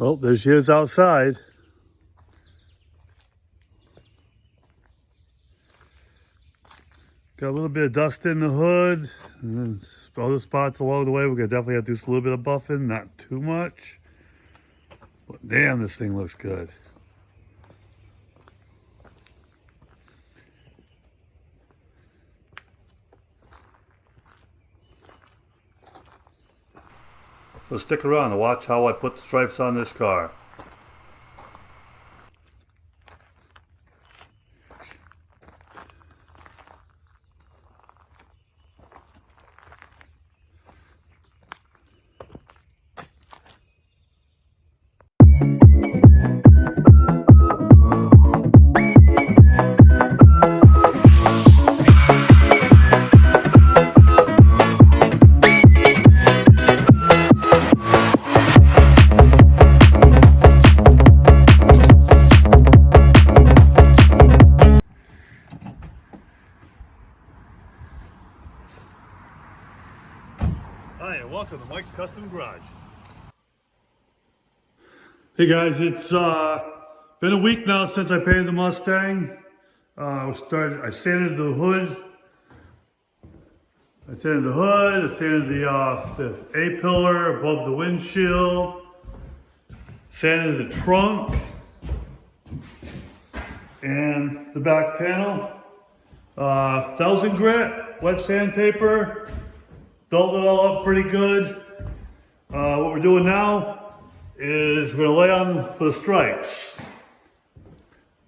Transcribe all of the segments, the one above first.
Well, there she is outside. Got a little bit of dust in the hood, and then other spots along the way. We're gonna definitely have to do a little bit of buffing, not too much. But damn, this thing looks good. So stick around and watch how I put the stripes on this car. Hi, and welcome to Mike's Custom Garage. Hey guys, it's been a week now since I painted the Mustang. I sanded the hood. I sanded the A-pillar above the windshield. Sanded the trunk and the back panel. 1000 grit, wet sandpaper. Dulled it all up pretty good. What we're doing now is we're gonna lay on for the stripes.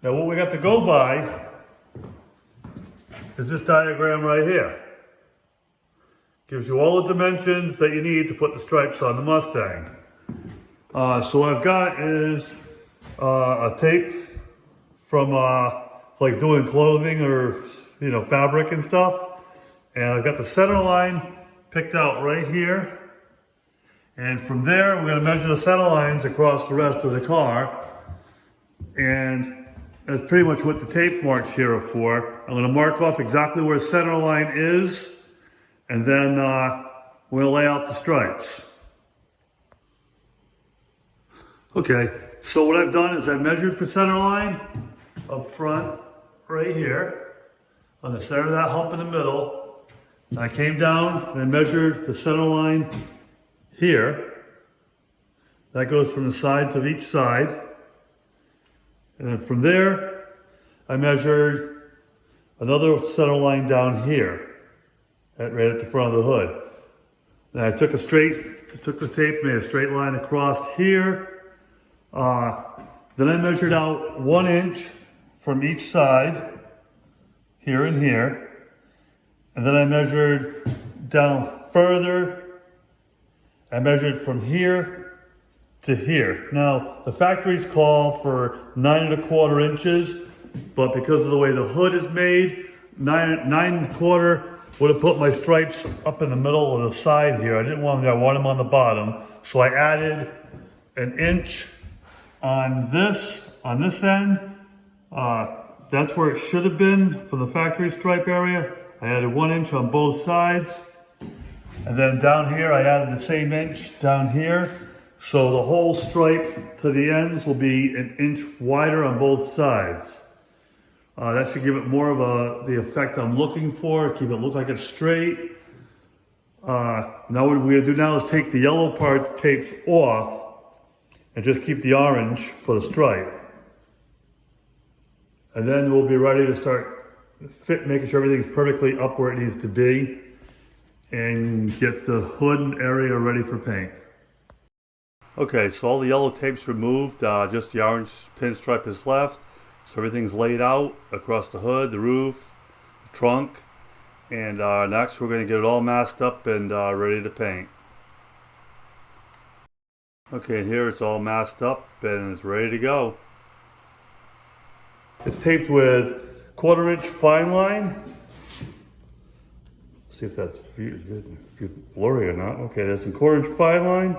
Now what we got to go by is this diagram right here. Gives you all the dimensions that you need to put the stripes on the Mustang. So what I've got is a tape from like doing clothing or fabric and stuff. And I've got the center line picked out right here. And from there, we're going to measure the center lines across the rest of the car. And that's pretty much what the tape marks here are for. I'm going to mark off exactly where center line is. And then we're going to lay out the stripes. Okay, so what I've done is I've measured for center line up front, right here, on the center of that hump in the middle. I came down and measured the center line here. That goes from the sides of each side. And then from there, I measured another center line down here, right at the front of the hood. Then I took the tape, made a straight line across here. Then I measured out 1 inch from each side, here and here. And then I measured down further. I measured from here to here. Now, the factories call for 9 1/4 inches, but because of the way the hood is made, 9 1/4 would have put my stripes up in the middle of the side here. I want them on the bottom. So I added 1 inch on this end. That's where it should have been from the factory stripe area. I added 1 inch on both sides. And then down here, I added the same inch down here. So the whole stripe to the ends will be 1 inch wider on both sides. That should give it more of the effect I'm looking for, keep it look like it's straight. Now what we're gonna do now is take the yellow tapes off and just keep the orange for the stripe. And then we'll be ready to start making sure everything's perfectly up where it needs to be and get the hood area ready for paint. Okay, so all the yellow tape's removed, just the orange pinstripe is left. So everything's laid out across the hood, the roof, the trunk, and next we're going to get it all masked up and ready to paint. Okay, here it's all masked up and it's ready to go. It's taped with 1/4 inch fine line. See if that's blurry or not. Okay, there's a 1/4 inch fine line.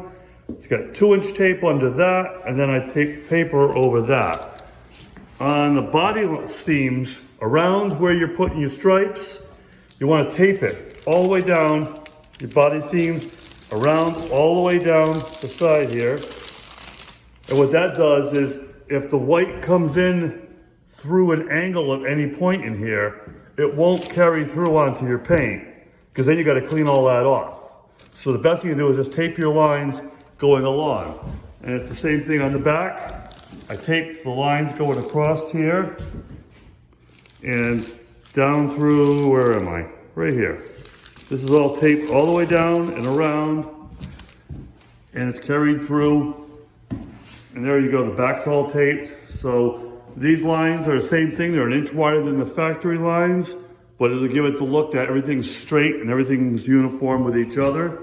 It's got 2 inch tape under that, and then I tape paper over that. On the body seams around where you're putting your stripes, you want to tape it all the way down your body seams around all the way down the side here. And what that does is, if the white comes in through an angle at any point in here, it won't carry through onto your paint, because then you got to clean all that off. So the best thing to do is just tape your lines going along. And it's the same thing on the back. I taped the lines going across here and down through, where am I? Right here. This is all taped all the way down and around, and it's carried through. And there you go, the back's all taped. So these lines are the same thing. They're an inch wider than the factory lines, but it'll give it the look that everything's straight and everything's uniform with each other.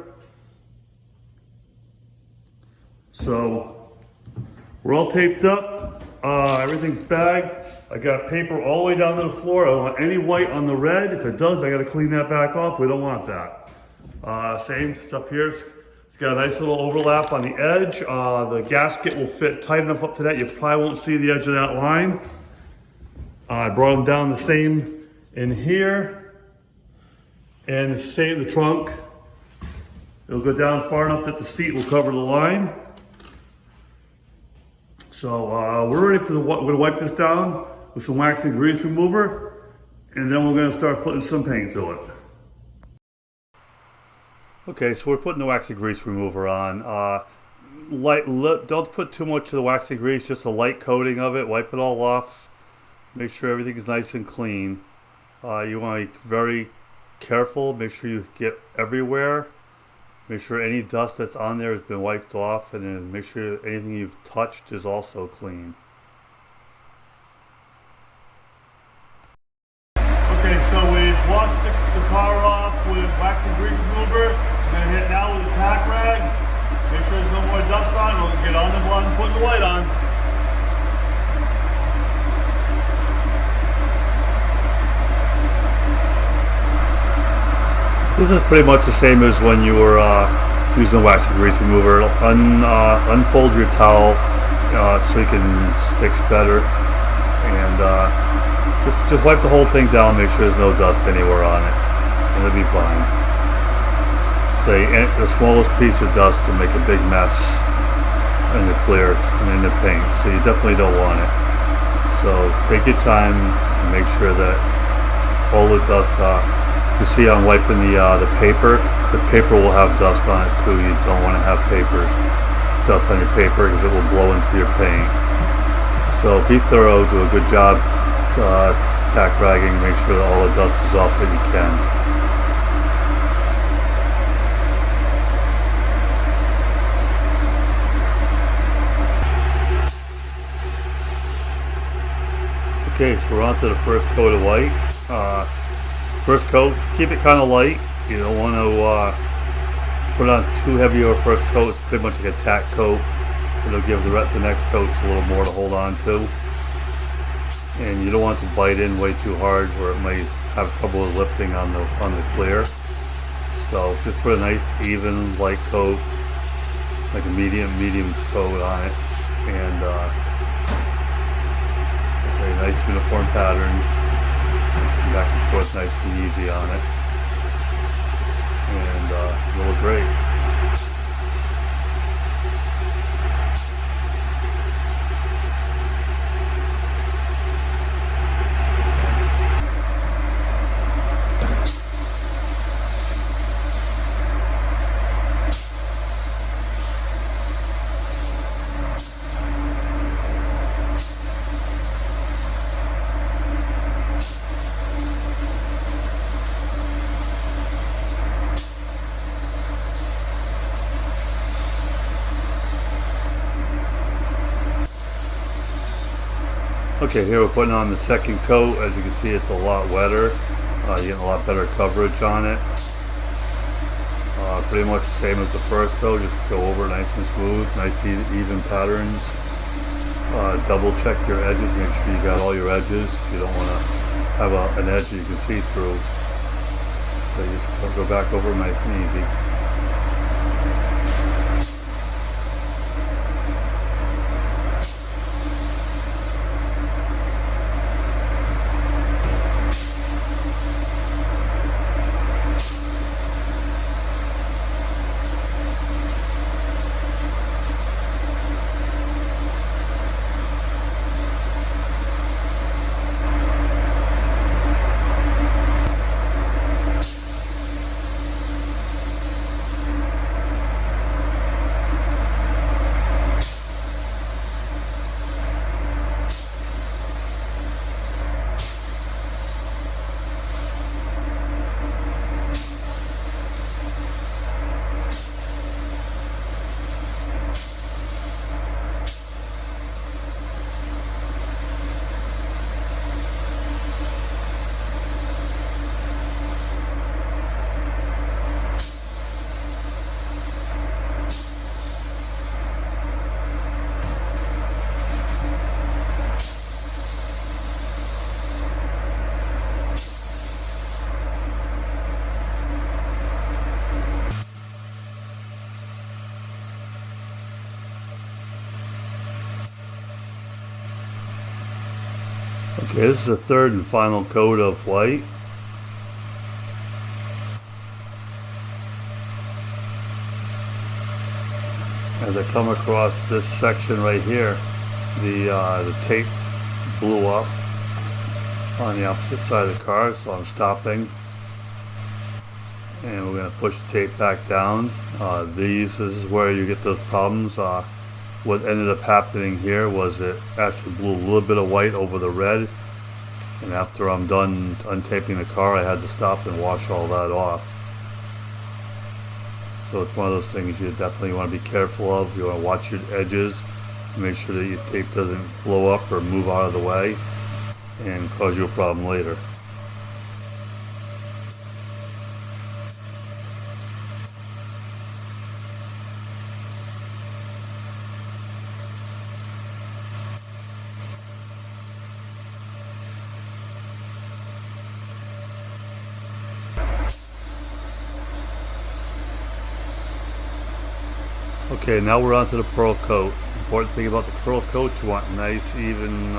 So we're all taped up. Everything's bagged. I got paper all the way down to the floor. I don't want any white on the red. If it does, I gotta clean that back off. We don't want that. Same stuff here. It's got a nice little overlap on the edge. The gasket will fit tight enough up to that. You probably won't see the edge of that line. I brought them down the same in here. And same the trunk. It'll go down far enough that the seat will cover the line. So we're ready for we're gonna wipe this down with some wax and grease remover, and then we're gonna start putting some paint to it. Okay, so we're putting the wax and grease remover on. Don't put too much of the wax and grease, just a light coating of it. Wipe it all off. Make sure everything is nice and clean. You want to be very careful. Make sure you get everywhere. Make sure any dust that's on there has been wiped off, and then make sure anything you've touched is also clean. Okay, so we've washed the car off with wax and grease remover. I'm going to hit now with a tack rag. Make sure there's no more dust on. We'll get on the bottom and put the white on. This is pretty much the same as when you were using the wax and grease remover. Unfold your towel so you can sticks better, and just wipe the whole thing down. Make sure there's no dust anywhere on it, and it'll be fine. Say the smallest piece of dust will make a big mess in the clear and in the paint, so you definitely don't want it. So take your time and make sure that all the dust you see I'm wiping the paper. The paper will have dust on it too. You don't want to have dust on your paper, because it will blow into your paint. So be thorough, do a good job tack ragging, make sure that all the dust is off that you can. Okay, so we're on to the first coat of white. First coat, keep it kind of light. You don't want to put on too heavy of a first coat. It's pretty much like a tack coat. It'll give the next coats a little more to hold on to. And you don't want to bite in way too hard, where it may have trouble with lifting on the clear. So just put a nice even light coat, like a medium coat on it, and it's a nice uniform pattern. Back and forth nice and easy on it, and it'll look great. Okay, here we're putting on the second coat. As you can see, it's a lot wetter. You're getting a lot better coverage on it. Pretty much the same as the first though, just go over nice and smooth, nice even patterns. Double check your edges, make sure you got all your edges. You don't want to have an edge you can see through. So you just go back over nice and easy. Okay, this is the third and final coat of white. As I come across this section right here, the tape blew up on the opposite side of the car, so I'm stopping. And we're going to push the tape back down. This is where you get those problems. What ended up happening here was it actually blew a little bit of white over the red. And after I'm done untaping the car, I had to stop and wash all that off. So it's one of those things you definitely want to be careful of. You want to watch your edges, make sure that your tape doesn't blow up or move out of the way and cause you a problem later. Okay, now we're on to the pearl coat. Important thing about the pearl coat, you want nice, even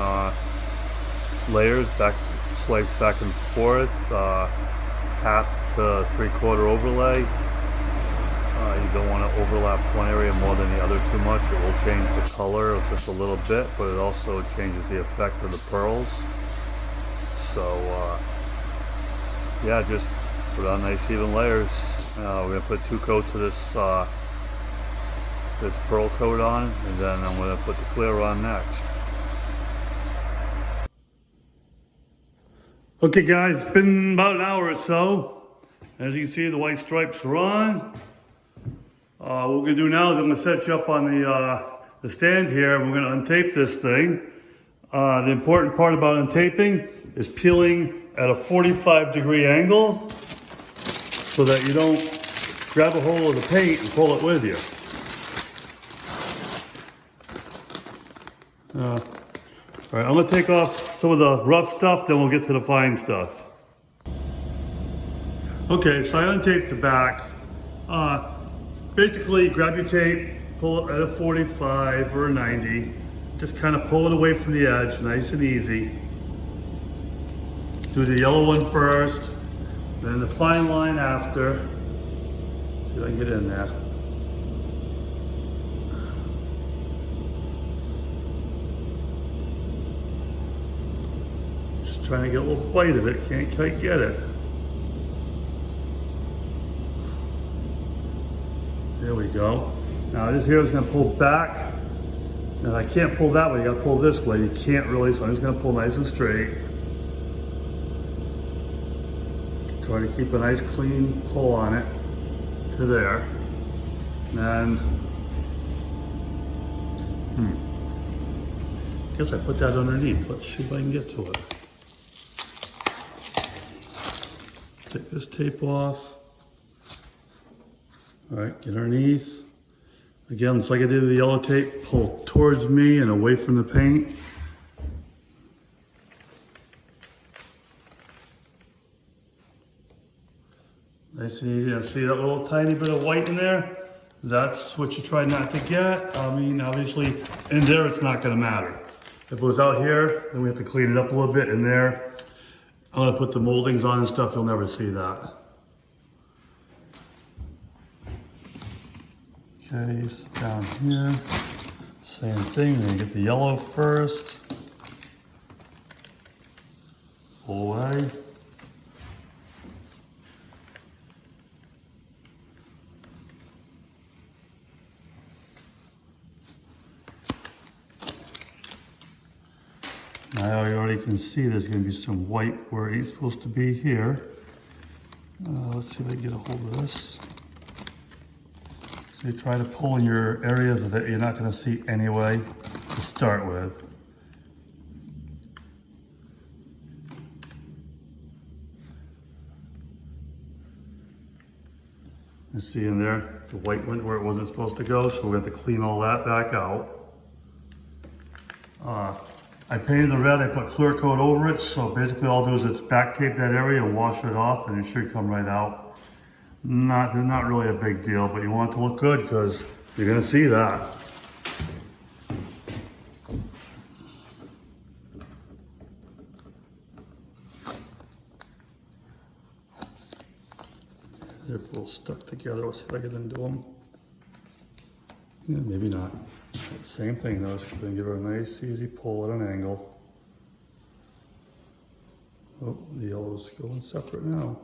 layers, sliced back and forth, half to 3/4 overlay. You don't want to overlap one area more than the other too much. It will change the color just a little bit, but it also changes the effect of the pearls. So, yeah, just put on nice even layers. We're going to put 2 coats of this pearl coat on, and then I'm going to put the clear on next. Okay guys, it's been about an hour or so. As you can see, the white stripes are on. What we're going to do now is I'm going to set you up on the stand here, and we're going to untape this thing. The important part about untaping is peeling at a 45-degree angle so that you don't grab a hold of the paint and pull it with you. All right, I'm going to take off some of the rough stuff, then we'll get to the fine stuff. Okay, so I untaped the back. Basically, grab your tape, pull it at a 45 or a 90. Just kind of pull it away from the edge, nice and easy. Do the yellow one first, then the fine line after. Let's see if I can get in there. Just trying to get a little bite of it, can't quite get it. There we go. Now this here is going to pull back. Now I can't pull that way, you got to pull this way. You can't really, so I'm just going to pull nice and straight. Try to keep a nice clean pull on it to there. And guess I put that underneath. Let's see if I can get to it. Take this tape off. All right, get underneath. Again, just like I did with the yellow tape, pull towards me and away from the paint. Nice and easy. Now see that little tiny bit of white in there? That's what you try not to get. I mean, obviously, in there it's not gonna matter. If it was out here, then we have to clean it up a little bit. In there, I'm gonna put the moldings on and stuff, you'll never see that. Okay, so down here, same thing, then you get the yellow first. Pull away. Now you already can see there's going to be some white where it's supposed to be here. Let's see if I can get a hold of this. So you try to pull in your areas that you're not going to see anyway to start with. You see in there, the white went where it wasn't supposed to go, so we're going to have to clean all that back out. I painted the red, I put clear coat over it, so basically all I'll do is just back tape that area and wash it off, and it should come right out. They're not really a big deal, but you want it to look good because you're going to see that. They're both stuck together. Let's see if I can undo them. Yeah, maybe not. Same thing though, just gonna give her a nice easy pull at an angle. Oh, the yellow's going separate now.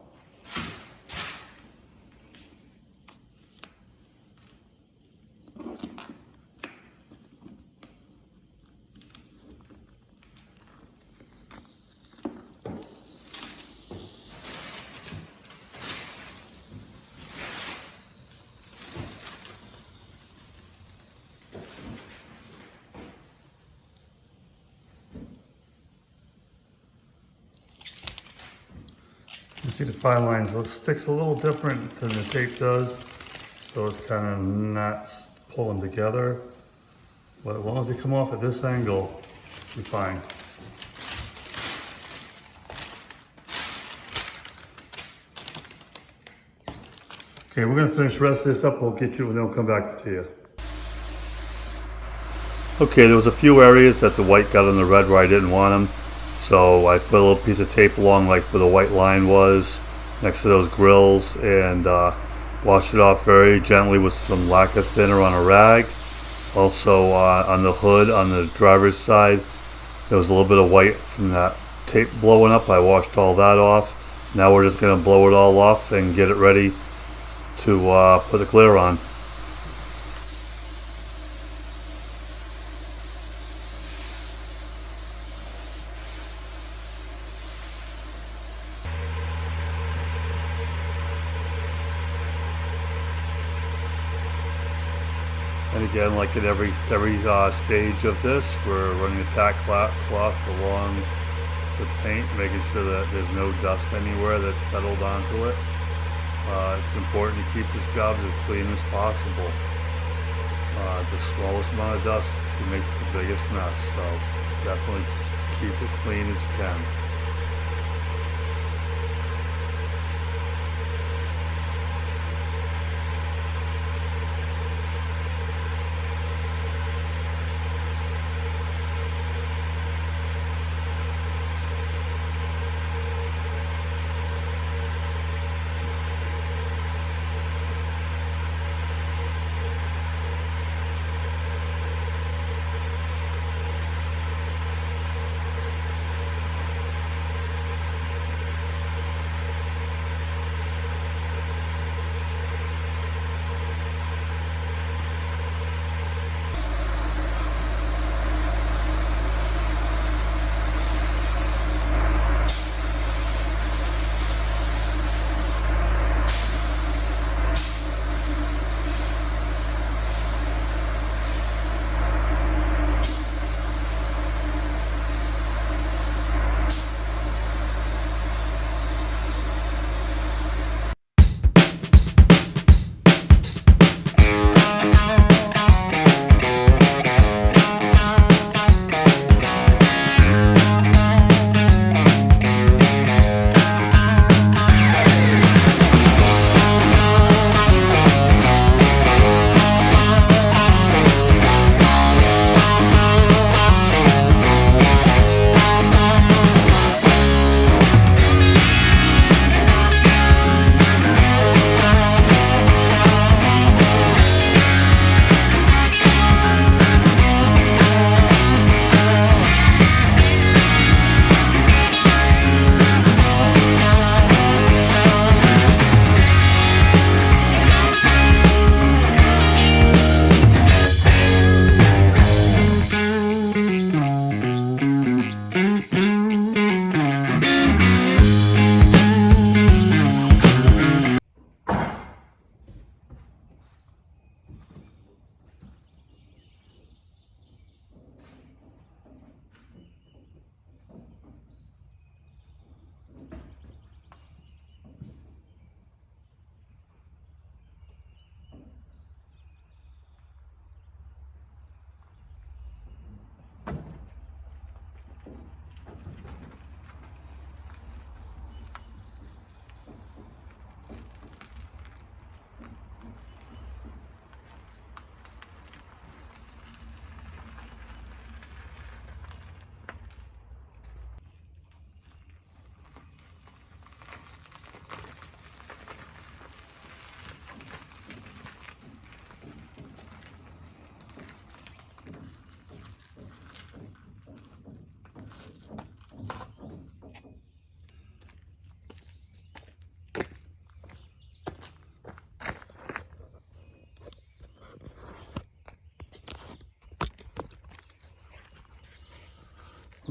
You see the fine lines, it sticks a little different than the tape does, so it's kind of not pulling together. But as long as they come off at this angle, you're fine. Okay, we're gonna finish the rest of this up, we'll get you and then we'll come back to you. Okay, there was a few areas that the white got on the red where I didn't want them. So I put a little piece of tape along like where the white line was next to those grills and washed it off very gently with some lacquer thinner on a rag. Also on the hood on the driver's side there was a little bit of white from that tape blowing up. I washed all that off. Now we're just going to blow it all off and get it ready to put the clear on. And again, like at every stage of this, we're running a tack cloth along the paint, making sure that there's no dust anywhere that's settled onto it. It's important to keep this job as clean as possible. The smallest amount of dust makes the biggest mess, so definitely just keep it clean as you can.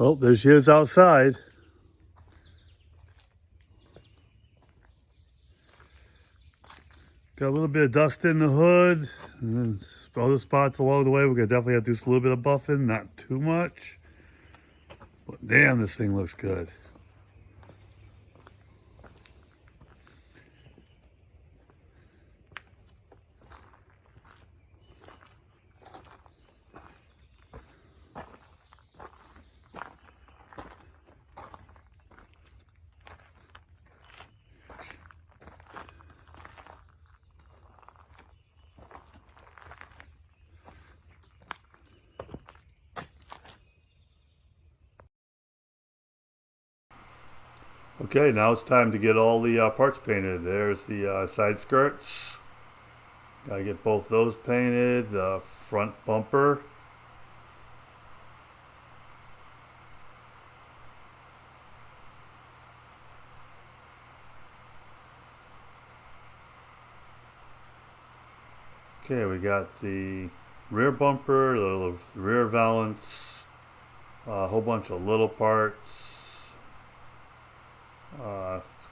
Well, there she is outside. Got a little bit of dust in the hood, and then other spots along the way. We're gonna definitely have to do a little bit of buffing, not too much. But damn, this thing looks good. Okay, now it's time to get all the parts painted. There's the side skirts. Gotta get both those painted. The front bumper. Okay, we got the rear bumper, the rear valance, a whole bunch of little parts.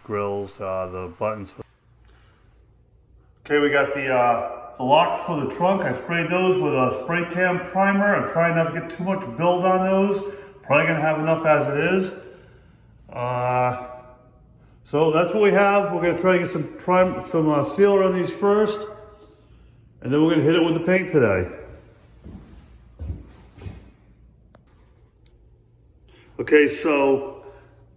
Grills, the buttons. Okay, we got the locks for the trunk. I sprayed those with a spray can primer. I'm trying not to get too much build on those. Probably gonna have enough as it is. So that's what we have. We're gonna try to get some sealer on these first, and then we're gonna hit it with the paint today. Okay, so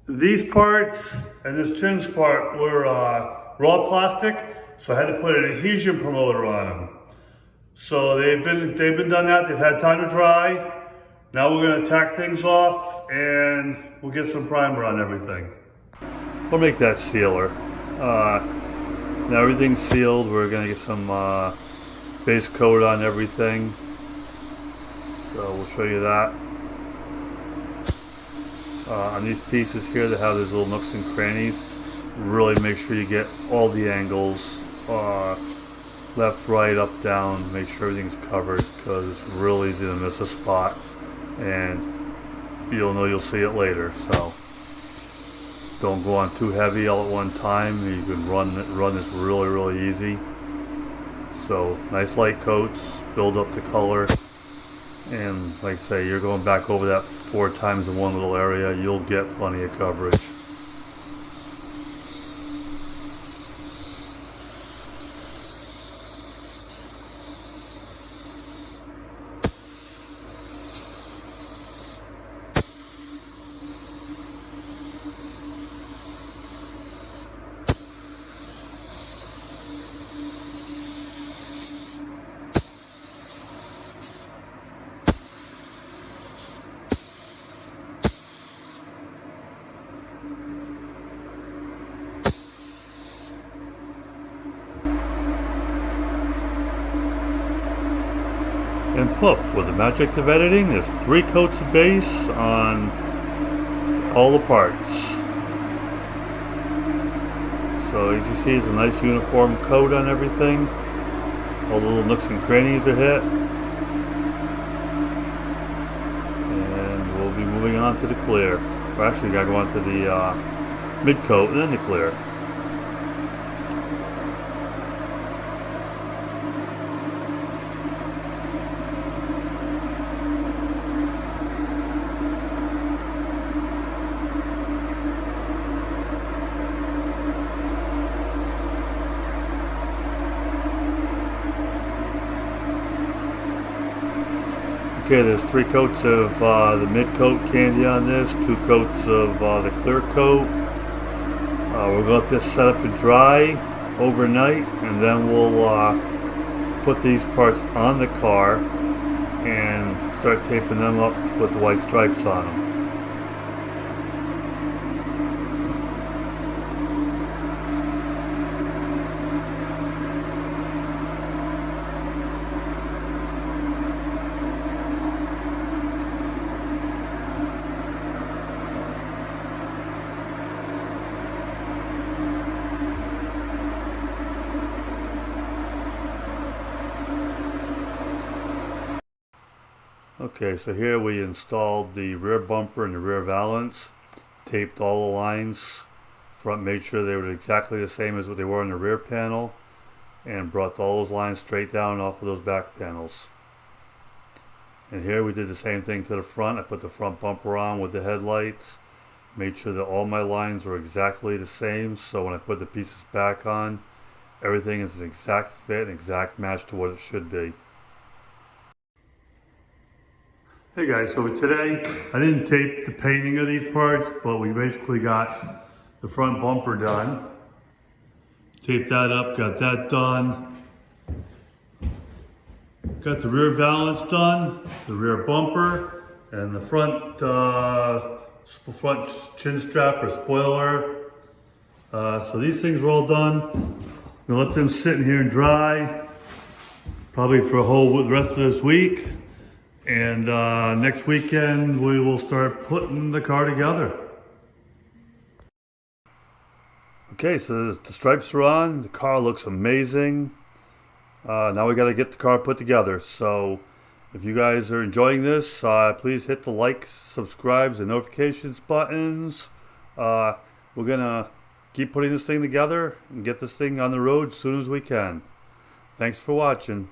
these parts and this chinch part were raw plastic, so I had to put an adhesion promoter on them. So they've been done that. They've had time to dry. Now we're going to tack things off and we'll get some primer on everything. We'll make that sealer. Now everything's sealed. We're going to get some base coat on everything. So we'll show you that. On these pieces here that have these little nooks and crannies, really make sure you get all the angles, left, right, up, down, make sure everything's covered, because it's really easy to miss a spot, and you'll know you'll see it later. So don't go on too heavy all at one time. You can run this really easy. So nice light coats, build up the color, and like I say, you're going back over that 4 times in one little area, you'll get plenty of coverage. And poof, with the magic of editing, there's 3 coats of base on all the parts. So as you see, it's a nice uniform coat on everything. All the little nooks and crannies are hit. And we'll be moving on to the clear. Or actually, we gotta go on to the mid coat and then the clear. Okay, there's 3 coats of the mid coat candy on this, 2 coats of the clear coat. We're going to let this set up and dry overnight, and then we'll put these parts on the car and start taping them up to put the white stripes on them. Okay, so here we installed the rear bumper and the rear valance, taped all the lines, front made sure they were exactly the same as what they were on the rear panel, and brought all those lines straight down off of those back panels. And here we did the same thing to the front. I put the front bumper on with the headlights, made sure that all my lines were exactly the same, so when I put the pieces back on, everything is an exact fit, an exact match to what it should be. Hey guys, so today I didn't tape the painting of these parts, but we basically got the front bumper done. Taped that up, got that done. Got the rear valance done, the rear bumper, and the front chin strap or spoiler. So these things are all done. I'm gonna let them sit in here and dry, probably for the rest of this week. And next weekend we will start putting the car together. Okay, so the stripes are on. The car looks amazing. Now we got to get the car put together. So if you guys are enjoying this, please hit the like, subscribes, and notifications buttons. We're gonna keep putting this thing together and get this thing on the road as soon as we can. Thanks for watching.